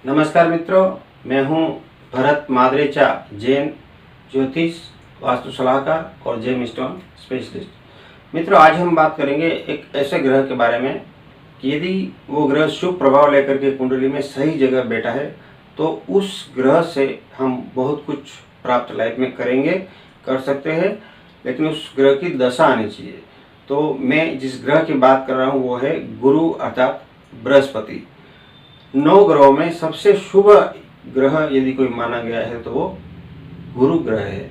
नमस्कार मित्रों, मैं हूं भरत मादरेचा, जैन ज्योतिष वास्तु सलाहकार और जेम स्टोन स्पेशलिस्ट। मित्रों, आज हम बात करेंगे एक ऐसे ग्रह के बारे में कि यदि वो ग्रह शुभ प्रभाव लेकर के कुंडली में सही जगह बैठा है तो उस ग्रह से हम बहुत कुछ प्राप्त लाइफ में कर सकते हैं, लेकिन उस ग्रह की दशा आनी चाहिए। तो मैं जिस ग्रह की बात कर रहा हूँ वो है गुरु अर्थात बृहस्पति। 9 ग्रहों में सबसे शुभ ग्रह यदि कोई माना गया है तो वो गुरु ग्रह है।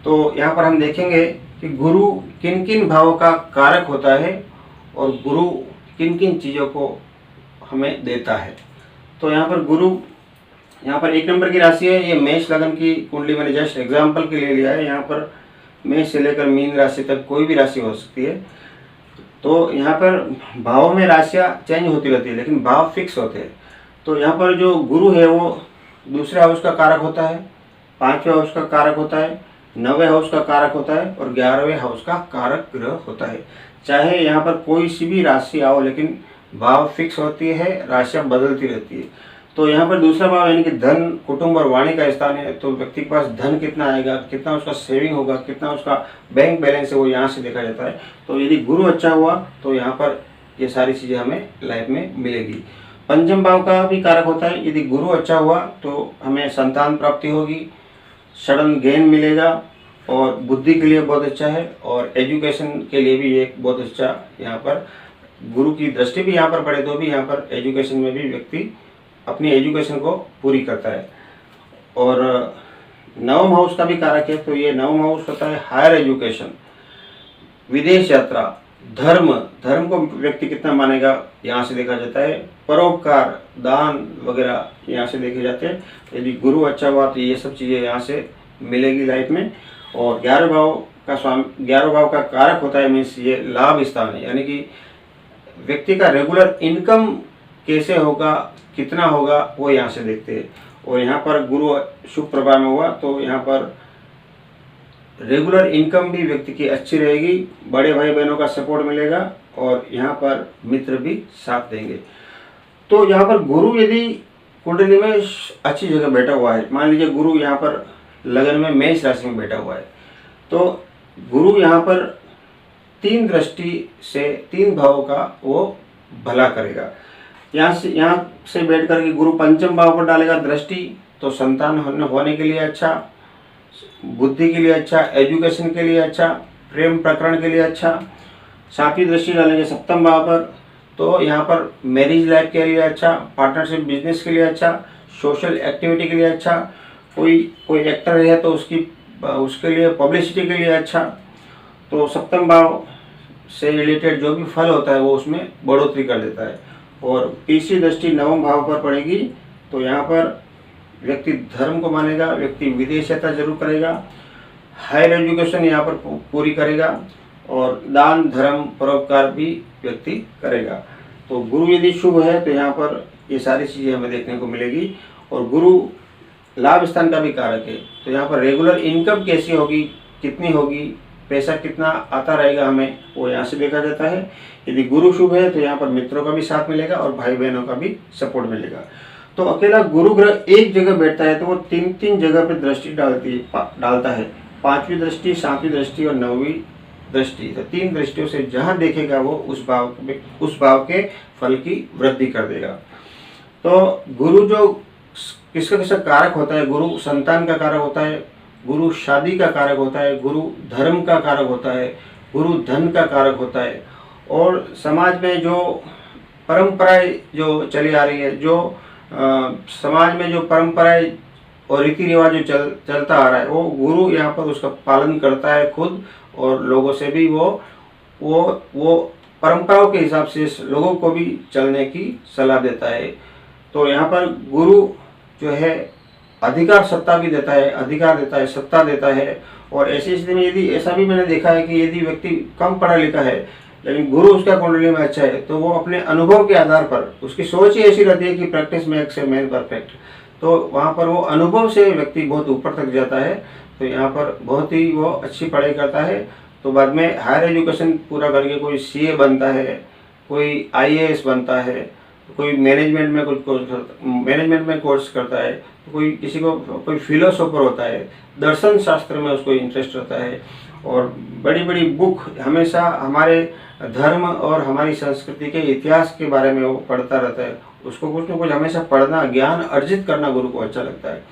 तो यहाँ पर हम देखेंगे कि गुरु किन किन भावों का कारक होता है और गुरु किन किन चीज़ों को हमें देता है। तो यहाँ पर गुरु, यहाँ पर 1 नंबर की राशि है, ये मेष लगन की कुंडली मैंने जस्ट एग्जाम्पल के लिए लिया है। यहाँ पर मेष से लेकर मीन राशि तक कोई भी राशि हो सकती है। तो यहाँ पर भावों में राशियाँ चेंज होती रहती है लेकिन भाव फिक्स होते हैं। तो यहाँ पर जो गुरु है वो दूसरे हाउस का कारक होता है, 5वें हाउस का कारक होता है, 9वें हाउस का कारक होता है और 11वें हाउस का कारक ग्रह होता है। चाहे यहाँ पर कोई सी भी राशि आओ लेकिन भाव फिक्स होती है, राशियाँ बदलती रहती है। तो यहाँ पर दूसरा भाव यानी कि धन, कुटुंब और वाणी का स्थान है। तो व्यक्ति के पास धन कितना आएगा, कितना उसका सेविंग होगा, कितना उसका बैंक बैलेंस है, वो यहाँ से देखा जाता है। तो यदि गुरु अच्छा हुआ तो यहाँ पर ये सारी चीज़ें हमें लाइफ में मिलेगी। पंचम भाव का भी कारक होता है। यदि गुरु अच्छा हुआ तो हमें संतान प्राप्ति होगी, सडन गेन मिलेगा और बुद्धि के लिए बहुत अच्छा है और एजुकेशन के लिए भी एक बहुत अच्छा, यहाँ पर गुरु की दृष्टि भी यहाँ पर पड़े तो भी यहाँ पर एजुकेशन में भी व्यक्ति अपनी एजुकेशन को पूरी करता है। और 9वां हाउस का भी कारक है। तो ये 9वां हाउस होता है हायर एजुकेशन, विदेश यात्रा, धर्म को व्यक्ति कितना मानेगा यहाँ से देखा जाता है। परोपकार, दान वगैरह यहाँ से देखे जाते हैं। यदि गुरु अच्छा हुआ तो ये सब चीज़ें यहाँ से मिलेगी लाइफ में। और 11 भाव का कारक होता है, मीन्स ये लाभ स्थान है, यानी कि व्यक्ति का रेगुलर इनकम कैसे होगा, कितना होगा, वो यहाँ से देखते हैं। और यहाँ पर गुरु शुभ प्रभाव में हुआ तो यहाँ पर रेगुलर इनकम भी व्यक्ति की अच्छी रहेगी, बड़े भाई बहनों का सपोर्ट मिलेगा और यहाँ पर मित्र भी साथ देंगे। तो यहाँ पर गुरु यदि कुंडली में अच्छी जगह बैठा हुआ है, मान लीजिए गुरु यहाँ पर लगन में मेष राशि में बैठा हुआ है, तो गुरु यहाँ पर 3 दृष्टि से 3 भावों का वो भला करेगा। यहाँ से बैठ कर के गुरु पंचम भाव पर डालेगा दृष्टि, तो संतान होने के लिए अच्छा, बुद्धि के लिए अच्छा, एजुकेशन के लिए अच्छा, प्रेम प्रकरण के लिए अच्छा। 7वीं दृष्टि डालेंगे 7वें भाव पर, तो यहाँ पर मैरिज लाइफ के लिए अच्छा, पार्टनरशिप बिजनेस के लिए अच्छा, सोशल एक्टिविटी के लिए अच्छा, कोई एक्टर है तो उसके लिए पब्लिसिटी के लिए अच्छा। तो 7वें भाव से रिलेटेड जो भी फल होता है वो उसमें बढ़ोतरी कर देता है। और तीसरी दृष्टि 9वें भाव पर पड़ेगी तो यहाँ पर व्यक्ति धर्म को मानेगा, व्यक्ति विदेश यात्रा जरूर करेगा, हायर एजुकेशन यहाँ पर पूरी करेगा और दान, धर्म, परोपकार भी व्यक्ति करेगा। तो गुरु यदि शुभ है तो यहाँ पर ये सारी चीज़ें हमें देखने को मिलेगी। और गुरु लाभ स्थान का भी कारक है। तो यहाँ पर रेगुलर इनकम कैसी होगी, कितनी होगी, पैसा कितना आता रहेगा हमें, वो यहाँ से देखा जाता है। यदि गुरु शुभ है तो यहाँ पर मित्रों का भी साथ मिलेगा और भाई बहनों का भी सपोर्ट मिलेगा। तो अकेला गुरु ग्रह एक जगह बैठता है तो वो 3 जगह पे दृष्टि डालता है, 5वीं दृष्टि, 7वीं दृष्टि और 9वीं दृष्टि। तो 3 दृष्टियों से जहाँ देखेगा वो उस भाव के फल की वृद्धि कर देगा। तो गुरु जो किसका कारक होता है, गुरु संतान का कारक होता है, गुरु शादी का कारक होता है, गुरु धर्म का कारक होता है, गुरु धन का कारक होता है। और समाज में जो परंपराएं जो चली आ रही है, जो समाज में जो परंपराएं और रीति रिवाज जो चलता आ रहा है, वो गुरु यहाँ पर उसका पालन करता है खुद, और लोगों से भी वो परंपराओं के हिसाब से लोगों को भी चलने की सलाह देता है। तो यहाँ पर गुरु जो है अधिकार सत्ता भी देता है, अधिकार देता है, सत्ता देता है। और ऐसी स्थिति में यदि ऐसा भी मैंने देखा है कि यदि व्यक्ति कम पढ़ा लिखा है लेकिन गुरु उसका कुंडली में अच्छा है तो वो अपने अनुभव के आधार पर, उसकी सोच ही ऐसी रहती है कि practice makes a man perfect, तो वहाँ पर वो अनुभव से व्यक्ति बहुत ऊपर तक जाता है। तो यहाँ पर बहुत ही वो अच्छी पढ़ाई करता है। तो बाद में हायर एजुकेशन पूरा करके कोई CA बनता है, कोई IAS बनता है, कोई मैनेजमेंट में कुछ कोर्स करता है, तो कोई किसी को कोई फिलोसोफर होता है, दर्शन शास्त्र में उसको इंटरेस्ट रहता है, और बड़ी बड़ी बुक हमेशा हमारे धर्म और हमारी संस्कृति के इतिहास के बारे में वो पढ़ता रहता है। उसको कुछ न कुछ हमेशा पढ़ना, ज्ञान अर्जित करना गुरु को अच्छा लगता है।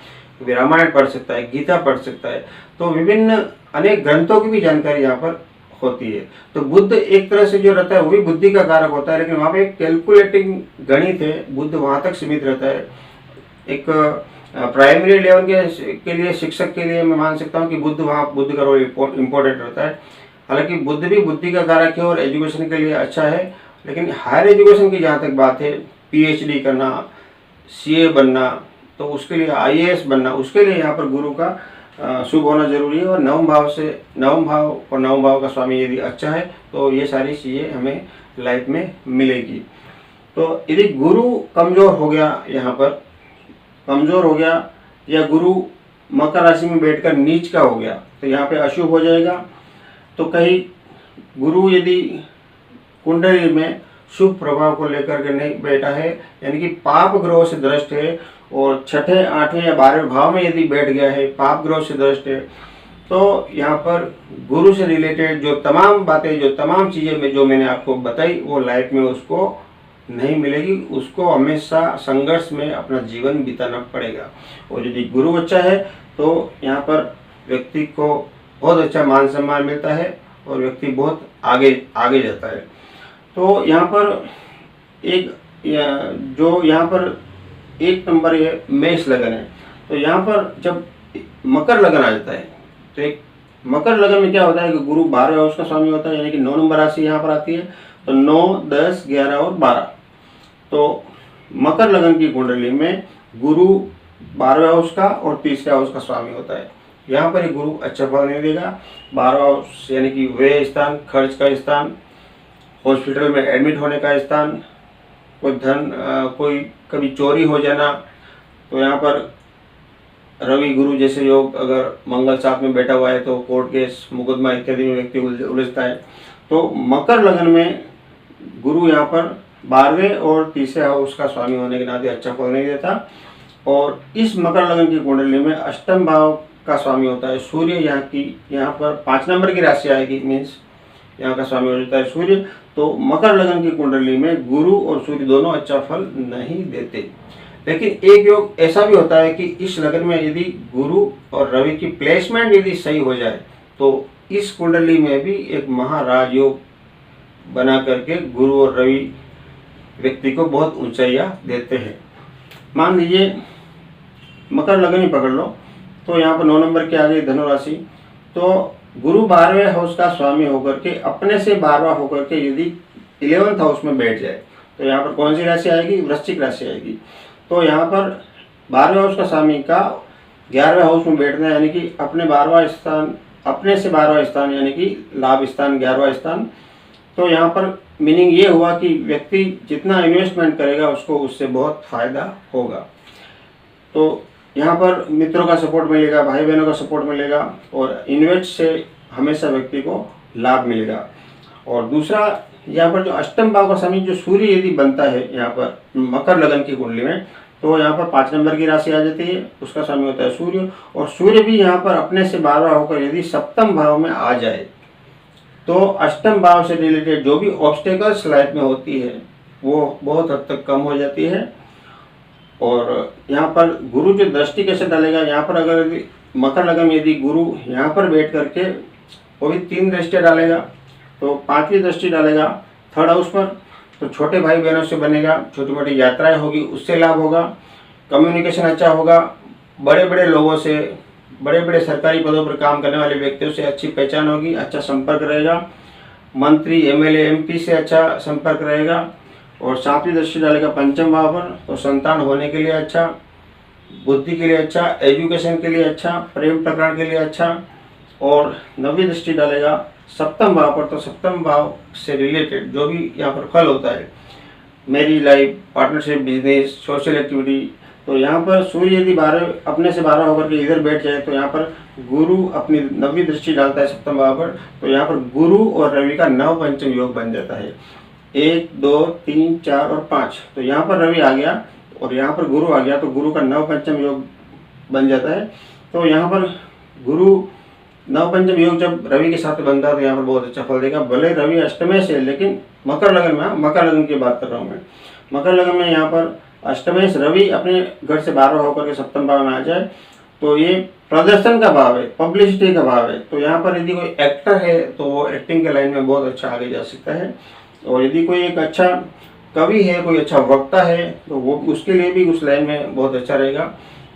रामायण पढ़ सकता है, गीता पढ़ सकता है, तो विभिन्न अनेक ग्रंथों की भी जानकारी यहाँ पर होती है। तो बुद्ध एक तरह से जो रहता है वो भी बुद्धि का कारक होता है, लेकिन वहाँ पे एक कैलकुलेटिंग गणित है, बुद्ध वहाँ तक सीमित रहता है। एक प्राइमरी लेवल के लिए शिक्षक के लिए मैं मान सकता हूँ कि बुद्ध का रोल इम्पोर्टेंट रहता है। हालांकि बुद्ध भी बुद्धि का कारक है और एजुकेशन के लिए अच्छा है, लेकिन हायर एजुकेशन की जहाँ तक बात है, पीएचडी करना, सीए बनना, तो उसके लिए आईएएस बनना, उसके लिए यहाँ पर गुरु का शुभ होना जरूरी है। और नवम भाव का स्वामी यदि अच्छा है तो ये सारी चीज़ें हमें लाइफ में मिलेगी। तो यदि गुरु कमज़ोर हो गया, यहाँ पर कमज़ोर हो गया, या गुरु मकर राशि में बैठकर नीच का हो गया, तो यहाँ पे अशुभ हो जाएगा। तो कहीं गुरु यदि कुंडली में शुभ प्रभाव को लेकर के नहीं बैठा है, यानी कि पाप ग्रहों से दृष्ट है, और छठे, आठवें या 12वें भाव में यदि बैठ गया है, पाप ग्रहों से दृष्ट है, तो यहाँ पर गुरु से रिलेटेड जो तमाम बातें, जो तमाम चीज़ें जो मैंने आपको बताई, वो लाइफ में उसको नहीं मिलेगी। उसको हमेशा संघर्ष में अपना जीवन बिताना पड़ेगा। और यदि गुरु अच्छा है तो यहाँ पर व्यक्ति को बहुत अच्छा मान सम्मान मिलता है और व्यक्ति बहुत आगे जाता है। तो यहाँ पर यहाँ पर एक नंबर ये मेष लगन है। तो यहाँ पर जब मकर लगन आ जाता है, तो एक मकर लगन में क्या होता है कि गुरु 12वें हाउस का स्वामी होता है, यानी कि 9 नंबर राशि यहाँ पर आती है। तो 9, 10, 11 और 12, तो मकर लगन की कुंडली में गुरु 12वें हाउस का और 30वें हाउस का स्वामी होता है। यहाँ पर ये गुरु अच्छा फल नहीं देगा। 12वां हाउस यानी कि व्यय स्थान, खर्च का स्थान, हॉस्पिटल में एडमिट होने का स्थान, कोई कभी चोरी हो जाना, तो यहाँ पर रवि गुरु जैसे योग, अगर मंगल साथ में बैठा हुआ है तो कोर्ट केस, मुकदमा इत्यादि में व्यक्ति उलझता है। तो मकर लगन में गुरु यहाँ पर 12वें और 30वें हाउस का स्वामी होने के नाते अच्छा फल नहीं देता। और इस मकर लगन की कुंडली में अष्टम भाव का स्वामी होता है सूर्य। यहाँ पर 5 नंबर की राशि आएगी, मीन्स यहाँ का स्वामी हो जाता है सूर्य। तो मकर लगन की कुंडली में गुरु और सूर्य दोनों अच्छा फल नहीं देते। लेकिन एक योग ऐसा भी होता है कि इस लगन में यदि गुरु और रवि की प्लेसमेंट यदि सही हो जाए, तो इस कुंडली में भी एक महाराज योग बना करके गुरु और रवि व्यक्ति को बहुत ऊंचाइयां देते हैं। मान लीजिए मकर लगन ही पकड़ लो, तो यहाँ पर 9 नंबर के आगे धनु राशि। तो गुरु 12वें हाउस का स्वामी होकर के अपने से 12वां होकर के यदि 11th हाउस में बैठ जाए, तो यहाँ पर कौन सी राशि आएगी? वृश्चिक राशि आएगी। तो यहाँ पर 12वें हाउस का स्वामी का 11वें हाउस में बैठना, यानी कि अपने से 12वां स्थान यानी कि लाभ स्थान, 11वां स्थान। तो यहाँ पर मीनिंग ये हुआ कि व्यक्ति जितना इन्वेस्टमेंट करेगा उसको उससे बहुत फायदा होगा। तो यहाँ पर मित्रों का सपोर्ट मिलेगा, भाई बहनों का सपोर्ट मिलेगा, और इन्वेस्ट से हमेशा व्यक्ति को लाभ मिलेगा। और दूसरा, यहाँ पर जो अष्टम भाव का स्वामी जो सूर्य यदि बनता है यहाँ पर मकर लगन की कुंडली में, तो यहाँ पर 5 नंबर की राशि आ जाती है, उसका स्वामी होता है सूर्य। और सूर्य भी यहाँ पर अपने से 12वां होकर यदि सप्तम भाव में आ जाए, तो अष्टम भाव से रिलेटेड जो भी ऑब्स्टेकल्स लाइफ में होती है वो बहुत हद तक कम हो जाती है। और यहाँ पर गुरु जो दृष्टि कैसे डालेगा, यहाँ पर अगर यदि मकर लगन में यदि गुरु यहाँ पर बैठ करके वो भी 3 दृष्टियाँ डालेगा, तो 5वीं दृष्टि डालेगा 3rd हाउस पर, तो छोटे भाई बहनों से बनेगा, छोटी मोटी यात्राएं होगी, उससे लाभ होगा, कम्युनिकेशन अच्छा होगा, बड़े बड़े लोगों से, बड़े बड़े सरकारी पदों पर काम करने वाले व्यक्तियों से अच्छी पहचान होगी, अच्छा संपर्क रहेगा, मंत्री, एमएलए, एमपी से अच्छा संपर्क रहेगा। और 7वीं दृष्टि डालेगा 5वें भाव पर, तो संतान होने के लिए अच्छा, बुद्धि के लिए अच्छा, एजुकेशन के लिए अच्छा, प्रेम प्रकरण के लिए अच्छा। और 9वीं दृष्टि डालेगा 7वें भाव पर, तो 7वें भाव से रिलेटेड जो भी यहाँ पर फल होता है, marriage life, partnership, business, social activity. तो यहाँ पर सूर्य यदि अपने से 12 होकर के इधर बैठ जाए, तो यहाँ पर गुरु अपनी 9वीं दृष्टि डालता है 7वें भाव पर, तो यहाँ पर गुरु और रवि का नव पंचम योग बन जाता है। 1 2 3 4 और 5, तो यहाँ पर रवि आ गया और यहाँ पर गुरु आ गया, तो गुरु का नव पंचम योग बन जाता है। तो यहाँ पर गुरु नव पंचम योग जब रवि के साथ बनता है तो यहाँ पर बहुत अच्छा फल देगा। भले रवि अष्टमेश है लेकिन मकर लगन में, मकर लगन की बात कर रहा हूँ मैं, मकर लगन में यहाँ पर अष्टमेश रवि अपने घर से 12 होकर के सप्तम भाव में आ जाए तो ये प्रदर्शन का भाव है, पब्लिसिटी का भाव है। तो यहाँ पर यदि कोई एक्टर है तो वो एक्टिंग के लाइन में बहुत अच्छा आगे जा सकता है, और यदि कोई एक अच्छा कवि है, कोई अच्छा वक्ता है तो वो उसके लिए भी उस लाइन में बहुत अच्छा रहेगा।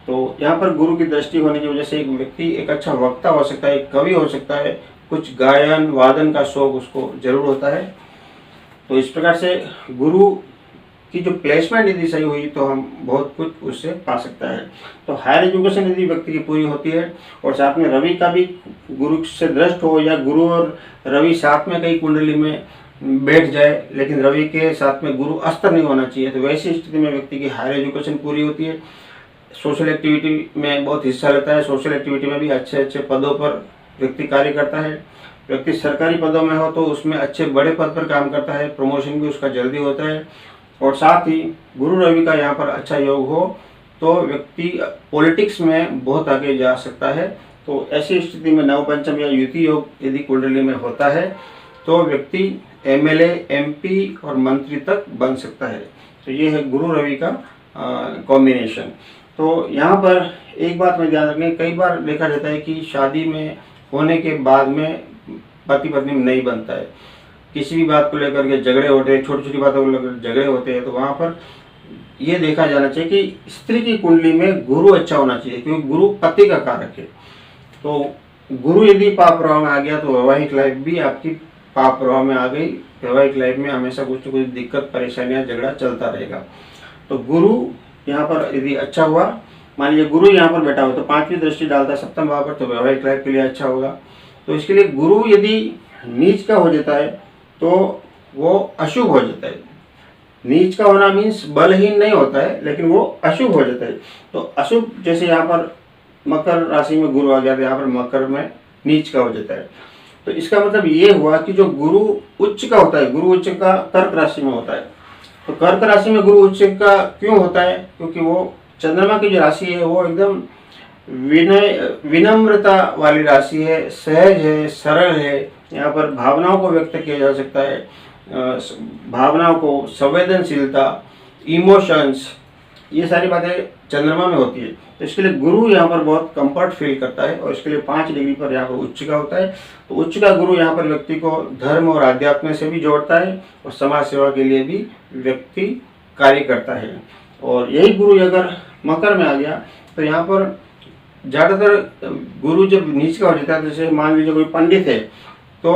तो यहाँ पर गुरु की दृष्टि होने की वजह से एक व्यक्ति एक अच्छा वक्ता हो सकता है, एक कवि हो सकता है, कुछ गायन वादन का शौक उसको जरूर होता है। तो इस प्रकार से गुरु की जो प्लेसमेंट यदि सही हुई तो हम बहुत कुछ उससे पा सकता है। तो हायर एजुकेशन यदि व्यक्ति की पूरी होती है और साथ में रवि का भी गुरु से दृष्ट हो, या गुरु और रवि साथ में कई कुंडली में बैठ जाए लेकिन रवि के साथ में गुरु अस्तर नहीं होना चाहिए, तो वैसी स्थिति में व्यक्ति की हायर एजुकेशन पूरी होती है। सोशल एक्टिविटी में बहुत हिस्सा लेता है, सोशल एक्टिविटी में भी अच्छे अच्छे पदों पर व्यक्ति कार्य करता है। व्यक्ति सरकारी पदों में हो तो उसमें अच्छे बड़े पद पर काम करता है, प्रमोशन भी उसका जल्दी होता है। और साथ ही गुरु रवि का यहाँ पर अच्छा योग हो तो व्यक्ति पॉलिटिक्स में बहुत आगे जा सकता है। तो ऐसी स्थिति में नवपंचम या युति योग यदि कुंडली में होता है तो व्यक्ति एमएलए, एमपी और मंत्री तक बन सकता है। तो ये है गुरु रवि का कॉम्बिनेशन। तो यहाँ पर एक बात में ध्यान रखें, कई बार देखा जाता है कि शादी में होने के बाद में पति पत्नी में नहीं बनता है, किसी भी बात को लेकर के झगड़े होते हैं, छोटी छोटी बातों को लेकर झगड़े होते हैं। तो वहाँ पर ये देखा जाना चाहिए कि स्त्री की कुंडली में गुरु अच्छा होना चाहिए, क्योंकि गुरु पति का कारक है। तो गुरु यदि पाप प्रभाव में आ गया तो वैवाहिक लाइफ भी आपकी पाप प्रभाव में आ गई, वैवाहिक लाइफ में हमेशा कुछ न कुछ दिक्कत, परेशानियां, झगड़ा चलता रहेगा। तो गुरु यहाँ पर यदि अच्छा हुआ, मान लीजिए गुरु यहाँ पर बैठा हो तो 5वीं दृष्टि डालता है सप्तम भाव पर, तो वैवाहिक लाइफ के लिए अच्छा होगा। तो इसके लिए गुरु यदि नीच का हो जाता है तो वो अशुभ हो जाता है। नीच का होना मीन्स बलहीन नहीं होता है, लेकिन वो अशुभ हो जाता है। तो अशुभ, जैसे यहाँ पर मकर राशि में गुरु आ गया तो यहाँ पर मकर में नीच का हो जाता है। तो इसका मतलब ये हुआ कि जो गुरु उच्च का होता है, गुरु उच्च का कर्क राशि में होता है। तो कर्क राशि में गुरु उच्च का क्यों होता है? क्योंकि वो चंद्रमा की जो राशि है वो एकदम विनम्रता वाली राशि है, सहज है, सरल है। यहाँ पर भावनाओं को व्यक्त किया जा सकता है, भावनाओं को, संवेदनशीलता, इमोशंस, ये सारी बातें चंद्रमा में होती है। तो इसके लिए गुरु यहाँ पर बहुत कंफर्ट फील करता है, और इसके लिए 5 डिग्री पर यहाँ पर उच्च का होता है। तो उच्च का गुरु यहाँ पर व्यक्ति को धर्म और आध्यात्म से भी जोड़ता है और समाज सेवा के लिए भी व्यक्ति कार्य करता है। और यही गुरु अगर मकर में आ गया तो यहाँ पर ज़्यादातर गुरु जब नीच का हो जाता है, जैसे मान लीजिए कोई पंडित है तो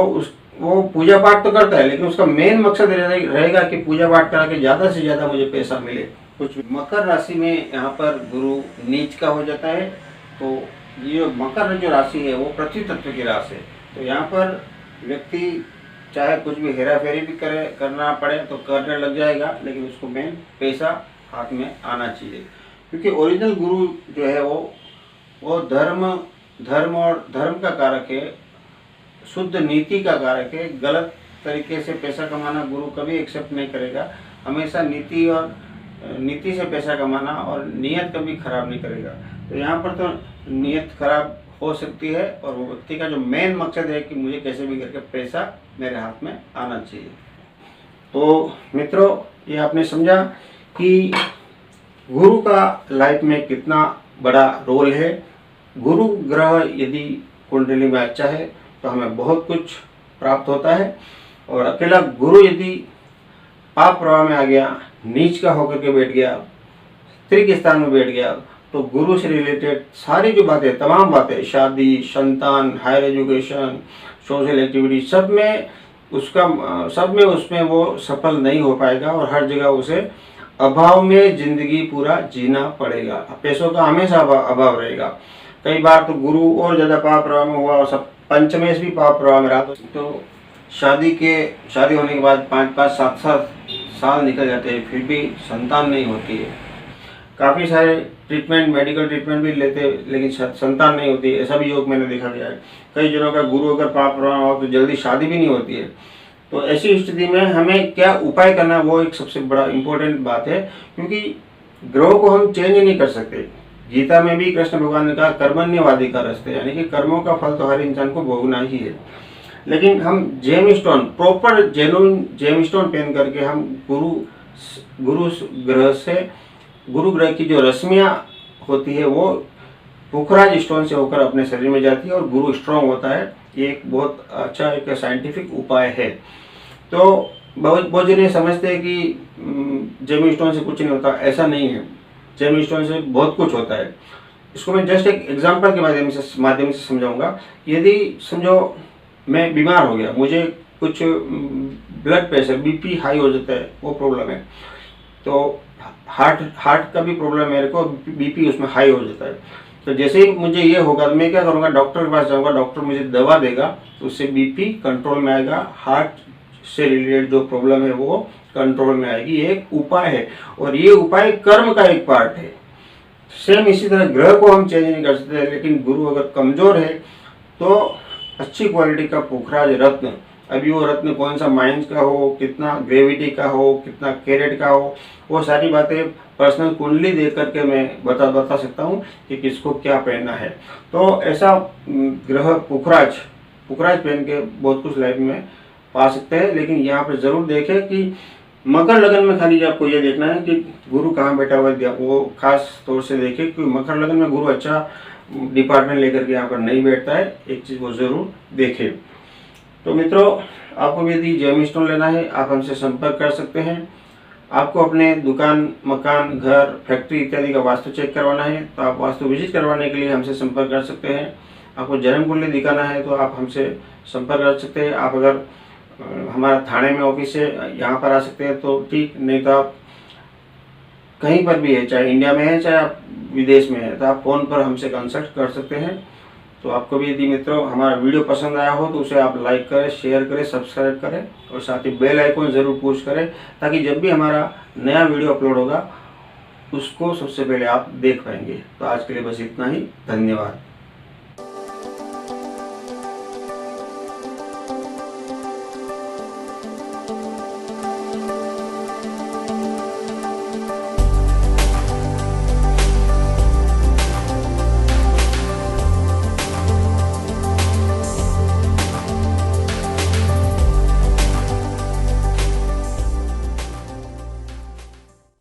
वो पूजा पाठ तो करता है, लेकिन उसका मेन मकसद रहेगा कि पूजा पाठ करा के ज़्यादा से ज़्यादा मुझे पैसा मिले कुछ। मकर राशि में यहाँ पर गुरु नीच का हो जाता है। तो ये मकर जो राशि है वो पृथ्वी तत्व की राशि है। तो यहाँ पर व्यक्ति चाहे कुछ भी हेरा फेरी भी करना पड़े तो करने लग जाएगा, लेकिन उसको मेन पैसा हाथ में आना चाहिए। क्योंकि ओरिजिनल गुरु जो है वो धर्म और धर्म का कारक है, शुद्ध नीति का कारक है। गलत तरीके से पैसा कमाना गुरु कभी एक्सेप्ट नहीं करेगा। हमेशा नीति से पैसा कमाना और नीयत कभी खराब नहीं करेगा। तो यहाँ पर तो नीयत खराब हो सकती है, और वो व्यक्ति का जो मेन मकसद है कि मुझे कैसे भी करके पैसा मेरे हाथ में आना चाहिए। तो मित्रों, ये आपने समझा कि गुरु का लाइफ में कितना बड़ा रोल है। गुरु ग्रह यदि कुंडली में अच्छा है तो हमें बहुत कुछ प्राप्त होता है, और अकेला गुरु यदि पाप प्रभाव में आ गया, नीच का होकर के बैठ गया, स्त्री के स्थान में बैठ गया, तो गुरु से रिलेटेड सारी जो बातें, तमाम बातें, शादी, संतान, हायर एजुकेशन, सोशल एक्टिविटी, सब में उसमें वो सफल नहीं हो पाएगा, और हर जगह उसे अभाव में जिंदगी पूरा जीना पड़ेगा। पैसों का हमेशा अभाव रहेगा। कई बार तो गुरु और ज़्यादा पाप प्रभाव में हुआ और सब पंचमेश भी पाप प्रभाव में रहा, तो शादी होने के बाद 5-5, 7-7 साल निकल जाते हैं, फिर भी संतान नहीं होती है। काफ़ी सारे ट्रीटमेंट, मेडिकल ट्रीटमेंट भी लेते हैं, लेकिन संतान नहीं होती है। ऐसा भी योग मैंने देखा गया है। कई जनों का गुरु अगर पाप प्रभाव हो तो जल्दी शादी भी नहीं होती है। तो ऐसी स्थिति में हमें क्या उपाय करना है वो एक सबसे बड़ा इम्पोर्टेंट बात है, क्योंकि ग्रहों को हम चेंज नहीं कर सकते। गीता में भी कृष्ण भगवान ने कहा कर्मण्यवादी का रास्ते, यानी कि कर्मों का फल तो हर इंसान को भोगना ही है। लेकिन हम gemstone, proper genuine gemstone पहन करके हम गुरु ग्रह की जो रश्मियाँ होती है वो पुखराज स्टोन से होकर अपने शरीर में जाती है और गुरु स्ट्रांग होता है। ये एक बहुत अच्छा एक साइंटिफिक उपाय है। तो बहुत जने समझते हैं कि जेम स्टोन से कुछ नहीं होता, ऐसा नहीं है। जेम स्टोन से बहुत कुछ होता है। इसको मैं जस्ट एक एग्जांपल के माध्यम से समझाऊंगा। यदि समझो मैं बीमार हो गया, मुझे कुछ ब्लड प्रेशर बीपी हाई हो जाता है, वो प्रॉब्लम है, तो हार्ट का भी प्रॉब्लम है मेरे को, बीपी उसमें हाई हो जाता है। तो जैसे ही मुझे ये होगा तो मैं क्या करूँगा, डॉक्टर के पास जाऊँगा, डॉक्टर मुझे दवा देगा, तो उससे बीपी कंट्रोल में आएगा, हार्ट से रिलेटेड जो प्रॉब्लम है वो कंट्रोल में आएगी। ये एक उपाय है और ये उपाय कर्म का एक पार्ट है। सेम इसी तरह ग्रह को हम चेंज नहीं कर सकते, लेकिन गुरु अगर कमजोर है तो अच्छी क्वालिटी का पुखराज रत्न, अभी वो रत्न कौन सा माइंस का हो, कितना ग्रेविटी का हो, कितना कैरेट का हो, वो सारी बातें पर्सनल कुंडली देख करके मैं बता सकता हूँ कि किसको क्या पहनना है। तो ऐसा ग्रह पुखराज पहन के बहुत कुछ लाइफ में पा सकते हैं। लेकिन यहाँ पर जरूर देखें कि मकर लगन में खाली आपको ये देखना है कि गुरु कहाँ बैठा हुआ है, वो खास तौर से देखें, क्योंकि मकर लगन में गुरु अच्छा डिपार्टमेंट लेकर के यहाँ पर नहीं बैठता है। एक चीज़ वो जरूर देखें। तो मित्रों, आपको भी यदि जेम स्टोन लेना है आप हमसे संपर्क कर सकते हैं। आपको अपने दुकान, मकान, घर, फैक्ट्री इत्यादि का वास्तु चेक करवाना है तो आप वास्तु विजिट करवाने के लिए हमसे संपर्क कर सकते हैं। आपको जन्म कुंडली दिखाना है तो आप हमसे संपर्क कर सकते हैं। आप अगर हमारा थाने में ऑफिस है, यहाँ पर आ सकते हैं तो ठीक, नहीं तो आप कहीं पर भी है, चाहे इंडिया में है चाहे आप विदेश में है, तो आप फ़ोन पर हमसे कंसल्ट कर सकते हैं। तो आपको भी यदि मित्रों हमारा वीडियो पसंद आया हो तो उसे आप लाइक करें, शेयर करें, सब्सक्राइब करें और साथ ही बेल आइकन ज़रूर पुश करें, ताकि जब भी हमारा नया वीडियो अपलोड होगा उसको सबसे पहले आप देख पाएंगे। तो आज के लिए बस इतना ही। धन्यवाद।